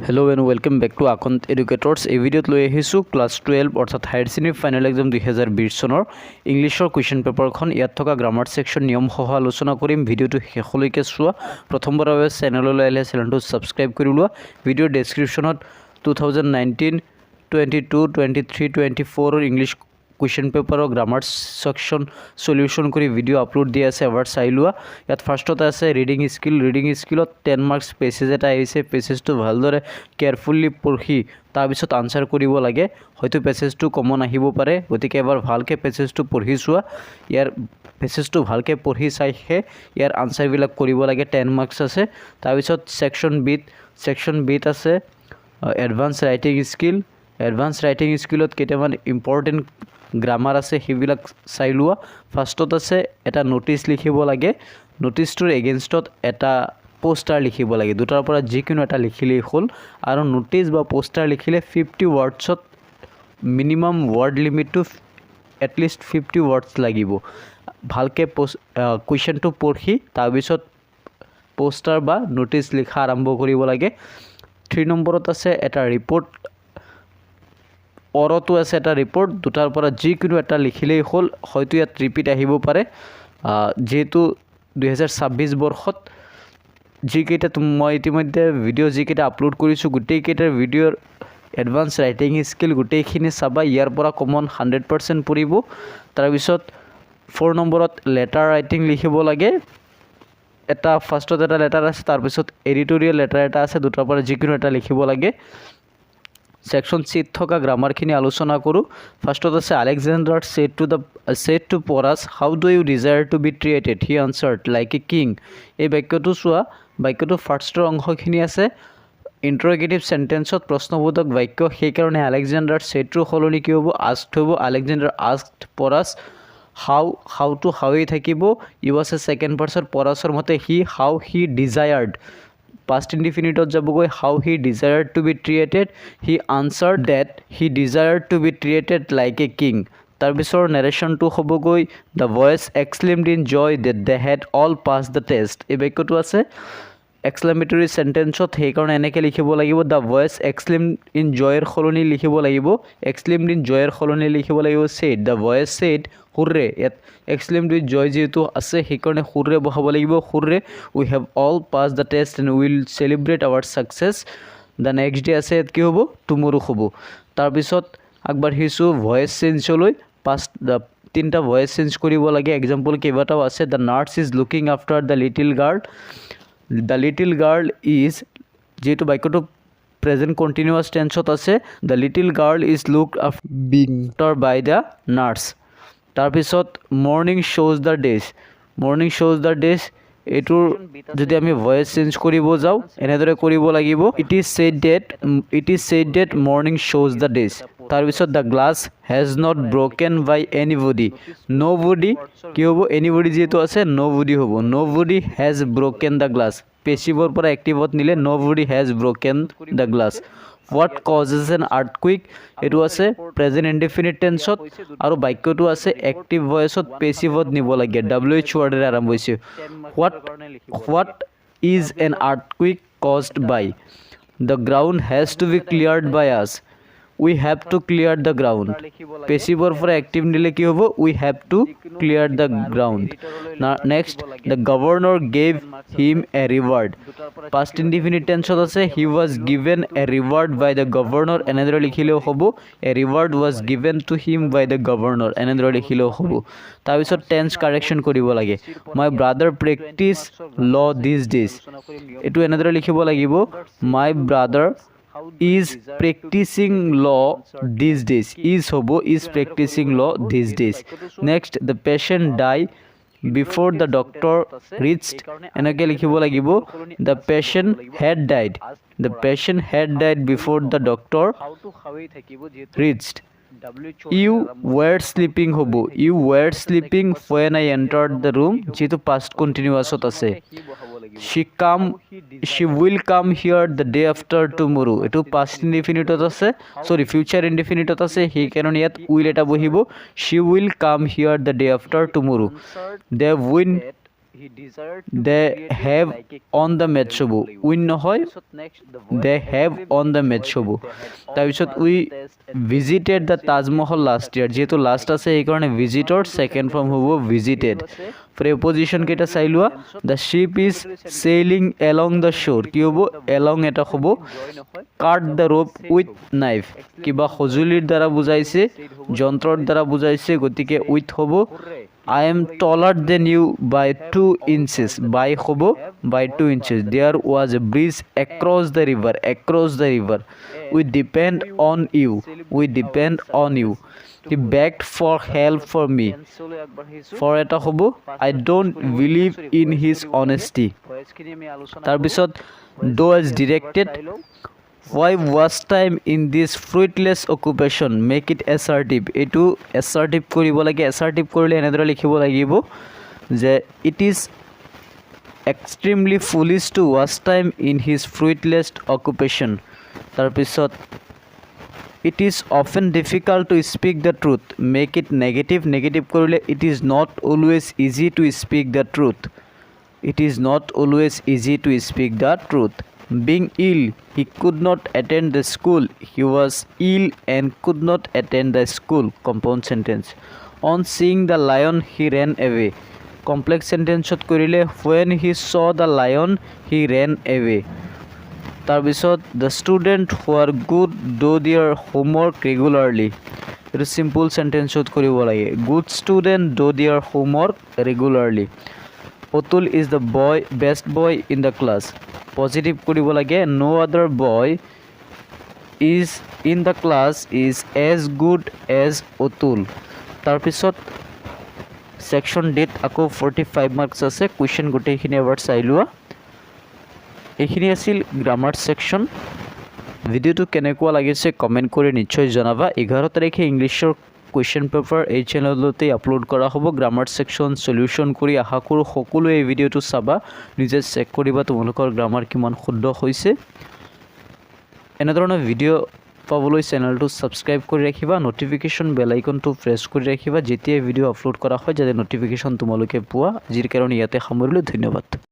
Hello and welcome back to Akant Educators. এই ভিডিওত লৈ আহিছোঁ ক্লাছ 12 অৰ্থাৎ হায়াৰ শ্ৰেণীৰ ফাইনেল এক্সাম 2020 চনৰ ইংলিছৰ কুৱেশ্যন পেপাৰখন ইয়াত থকা গ্ৰামাৰ সেকশন নিয়ম সহ আলোচনা কৰিম। ভিডিওটো শেষলৈকে চোৱা। প্ৰথমবাৰৰ বাবে চেনেললৈ আহিলে চেনেলটো সাবস্ক্ৰাইব কৰি লোৱা। ভিডিঅ'ৰ ডেসক্ৰিপশ্যনত 2019 22 23 24 ইংলিছ কুৱেশ্যন পেপাৰৰ গ্ৰামাৰ সেকশন সলিউশন কৰি ভিডিও আপলোড দি আছে, এবাৰ চাই লোৱা। ইয়াত ফাৰ্ষ্টতে আছে ৰিডিং স্কিলত 10 মাৰ্কস পেছেজ এটা আহিছে। পেছেজটো ভালদৰে কেয়াৰফুলি পঢ়ি তাৰপিছত আনসাৰ কৰিব লাগে। হয়তো পেছেজটো কমন আহিব পাৰে, গতিকে এবাৰ ভালকৈ পেছেজটো পঢ়ি চোৱা। ইয়াৰ পেছেজটো ভালকৈ পঢ়ি চাইহে ইয়াৰ আনসাৰবিলাক কৰিব লাগে। 10 মাৰ্কস আছে। তাৰপিছত সেকশন বিত আছে এডভান্স ৰাইটিং স্কিলত কেইটামান ইম্পৰ্টেণ্ট গ্ৰামাৰ আছে, সেইবিলাক চাই লোৱা। ফাৰ্ষ্টত আছে এটা নোটিছ লিখিব লাগে। নোটিছটোৰ এগেইনষ্টত এটা পোষ্টাৰ লিখিব লাগে। দুটাৰ পৰা যিকোনো এটা লিখিলেই হ'ল। আৰু নোটিছ বা পোষ্টাৰ লিখিলে 50 ৱৰ্ডছত মিনিমাম ৱৰ্ড লিমিটটো এটলিষ্ট 50 ৱৰ্ডছ লাগিব। ভালকৈ কুৱেশ্যনটো পঢ়ি তাৰপিছত পোষ্টাৰ বা নোটিছ লিখা আৰম্ভ কৰিব লাগে। 3 নম্বৰত আছে এটা ৰিপৰ্ট। অৰতো আছে এটা ৰিপৰ্ট। দুটাৰ পৰা যিকোনো এটা লিখিলেই হ'ল। হয়তো ইয়াত ৰিপিট আহিব পাৰে, যেহেতু 2026 বৰ্ষত যিকেইটা মই ইতিমধ্যে ভিডিঅ' যিকেইটা আপলোড কৰিছোঁ গোটেইকেইটাৰ ভিডিঅ'ৰ এডভান্স ৰাইটিং স্কিল গোটেইখিনি চাবা। ইয়াৰ পৰা কমন 100% পৰিব। তাৰপিছত 4 নম্বৰত লেটাৰ ৰাইটিং লিখিব লাগে। এটা ফাৰ্ষ্টত এটা লেটাৰ আছে, তাৰপিছত এডিটৰিয়েল লেটাৰ এটা আছে। দুটাৰ পৰা যিকোনো এটা লিখিব লাগে। সেকশন চিত থকা গ্ৰামাৰখিনি আলোচনা কৰোঁ। ফাৰ্ষ্টত আছে Alexander said to Porus, how do you desire to be treated? He answered, like a king. এই বাক্যটো চোৱা। বাক্যটো ফাৰ্ষ্টৰ অংশখিনি আছে ইণ্টাৰগেটিভ সেন্টেন্সত প্ৰশ্নবোধক বাক্য, সেইকাৰণে আলেকজেণ্ডাৰ said সলনি কি হ'ব? asked হ'ব। Alexander asked Porus, how to হাউই থাকিব। ইউ আছে সেকেন্ড পাৰ্সন। পৰাছৰ মতে how he desired। past indefinite যাবগৈ how he desired to be treated. He answered that he desired to be treated like a king. তাৰপিছৰ নেৰেশ্যনটো হ'বগৈ the voice exclaimed in joy that they had all passed the test. এই বাক্যটো আছে exclamatory সেন্টেন্সত, সেইকাৰণে এনেকৈ লিখিব লাগিব the voice exclaimed in joyৰ সলনি লিখিব লাগিব exclaimed in joyৰ সলনি লিখিব লাগিব said. the voice said হুৰৰে। ইয়াত exclaimed with joy যেহেতু আছে সেইকাৰণে হুৰৰে বহাব লাগিব। হুৰৰে, we have all passed the test and we will celebrate our success the next day আছে। ইয়াত কি হ'ব? tomorrow হ'ব। তাৰপিছত আগবাঢ়িছোঁ ভয়েস চেঞ্জলৈ। তিনিটা ভয়েস চেঞ্জ কৰিব লাগে। এক্সাম্পল কেইবাটাও আছে। the nurse is looking after the little girl. the little girl is, যেহেতু বাক্যটো প্ৰেজেণ্ট কণ্টিনিউৱাছ টেন্সত আছে, the little girl is looked after by the nurse. তাৰপিছত মৰ্নিং shows the days এইটোৰ যদি আমি ভয়েস চেঞ্জ কৰিব যাওঁ এনেদৰে কৰিব লাগিব it is said that morning shows the days. তাৰপিছত the glass has not broken by anybody. nobody কি হ'ব? anybody যেহেতু আছে nobody হ'ব। nobody has broken the glass। পেছিভৰ পৰা এক্টিভত নিলে nobody has broken the glass. what causes an earthquake? এইটো আছে প্ৰেজেণ্ট ইনডিফিনিট টেন্সত আৰু বাক্যটো আছে এক্টিভ ভয়েসত পেছিভত নিব লাগে। WH ৱৰ্ডেৰে আৰম্ভ হৈছে। what is an earthquake caused by? the ground has to be cleared by us. we have to clear the ground. পেছিভৰ পৰা এক্টিভ নিলে কি হ'ব? we have to clear the ground. next, the governor gave him a reward. past indefinite tense আছে he was given a reward by the governor। এনেদৰে লিখিলেও হ'ব a reward was given to him by the governor। এনেদৰে লিখিলেও হ'ব। তাৰপিছত tense correction কৰিব লাগে। my brother practice law these days। এইটো এনেদৰে লিখিব লাগিব my brother is practicing law these days। is হ'ব is practicing law these days। next, the patient died before the doctor reached। এনেকৈ লিখিব লাগিব the patient had died before the doctor reached। you were sleeping হ'ব you were sleeping when I entered the room, যেহেতু past continuousত আছে। she will come here the day after tomorrow। এইটো past indefinite আছে, future indefinite আছে, সেইকাৰণে ইয়াত will এটা বহিব। she will come here the day after tomorrow। they went they have on the match হ'ব উইন নহয় they have on the match হ'ব তাৰপিছত we visited the Taj Mahal last year যেহেতু লাষ্ট আছে সেইকাৰণে visitor second form হ'ব visited preposition কেইটা চাই লোৱা the ship is sailing along the shore কি হ'ব along এটা হ'ব cut the rope with knife কিবা সজুলিৰ দ্বাৰা বুজাইছে যন্ত্ৰৰ দ্বাৰা বুজাইছে গতিকে with হ'ব I am taller than you by 2 inches by hobo by 2 inches there was a bridge across the river we depend on you he begged for help for me for eta hobo I don't believe in his honesty tar bisot do as directed why waste time in this fruitless occupation make it assertive etu assertive koribo lage assertive korile enedra likhibo lagibo je it is extremely foolish to waste time in his fruitless occupation tar pisot it is often difficult to speak the truth make it negative korile it is not always easy to speak the truth being ill he could not attend the school he was ill and could not attend the school compound sentence on seeing the lion he ran away complex sentence ot korile when he saw the lion he ran away tar bisot the student who are good do their homework regularly it is simple sentence ot koribo lage good student do their homework regularly Otul is the best boy in the class positive koribo lage no other boy is in the class is as good as Otul tar pisot section date ako 45 marks ase question gote khini ebar sailua এখিনি আছিল grammar section ভিডিওটো কেনেকুৱা লাগিছে comment কৰি নিশ্চয় জনাবা 11 তাৰিখে ইংলিছৰ কোৱেশ্চন পেপাৰ এই চেনেলতে আপলোড কৰা হ'ব গ্ৰামাৰ সেকশন সলিউশন কৰি আশা কৰো সকলো এই ভিডিওটো চাবা নিজে চেক কৰিবা তোমালোকৰ গ্ৰামাৰ কিমান শুদ্ধ হৈছে এনেধৰণৰ ভিডিও পাবলৈ চেনেলটো সাবস্ক্ৰাইব কৰি ৰাখিবা নোটিফিকেশন বেল আইকনটো প্ৰেছ কৰি ৰাখিবা যেতিয়া ভিডিও আপলোড কৰা হয় যাতে নোটিফিকেশন তোমালোকে পোৱা যিৰ কাৰণে ইয়াতে সামৰিলো ধন্যবাদ